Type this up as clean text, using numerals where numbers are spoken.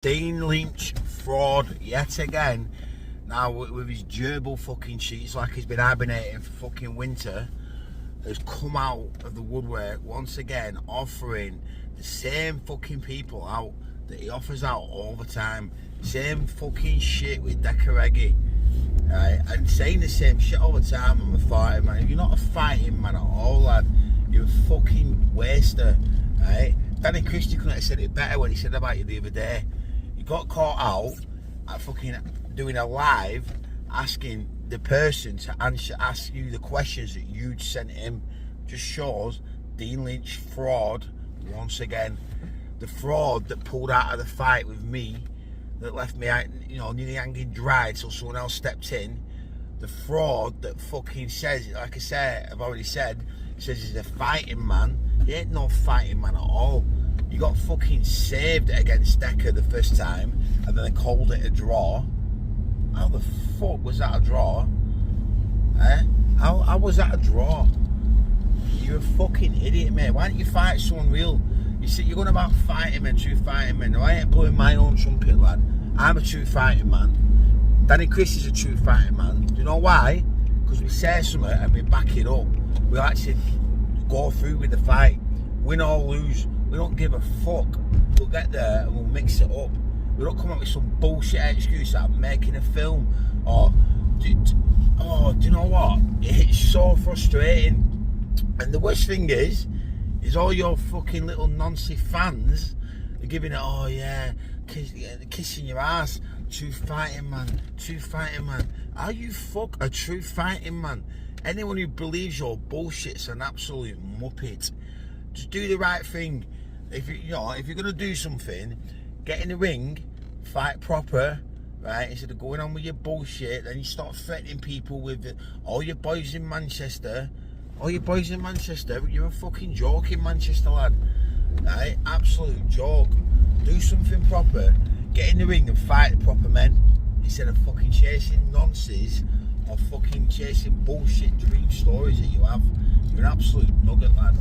Dean Lynch, fraud yet again. Now with his gerbil fucking sheets, like he's been hibernating for fucking winter, has come out of the woodwork once again, offering the same fucking people out that he offers out all the time. Same fucking shit with Decareggi, right? And saying the same shit all the time. I'm a fighting man. You're not a fighting man at all, lad. You're a fucking waster, right? Danny Christie couldn't have said it better when he said about you the other day. You got caught out at fucking doing a live asking the person to ask you the questions that you'd sent him. Just shows Dean Lynch fraud once again. The fraud that pulled out of the fight with me, that left me out, nearly hanging dry till someone else stepped in. The fraud that fucking says, like I said, I've already said, says he's a fighting man. He ain't no fighting man at all. You got fucking saved against Decker the first time, and then they called it a draw. How the fuck was that a draw? Eh? How was that a draw? You're a fucking idiot, mate. Why don't you fight someone real? You see, you're going about fighting men, true fighting men. Now, I ain't blowing my own trumpet, lad. I'm a true fighting man. Danny Christie's a true fighting man. Do you know why? Because we say something and we back it up. We'll actually go through with the fight. Win or lose, we don't give a fuck. We'll get there and we'll mix it up. We don't come up with some bullshit excuse like making a film or, do you know what? It's so frustrating. And the worst thing is all your fucking little nonsense fans are giving it, oh yeah, kissing your ass. True fighting man, true fighting man. Are you fuck a true fighting man? Anyone who believes your bullshit's an absolute muppet. Just do the right thing. If you're gonna do something, get in the ring, fight proper, right? Instead of going on with your bullshit, then you start threatening people with all your boys in Manchester. All your boys in Manchester, you're a fucking joke in Manchester, lad. Right? Absolute joke. Do something proper. Get in the ring and fight the proper men instead of fucking chasing nonsense or fucking chasing bullshit dream stories that you have. You're an absolute nugget, lad.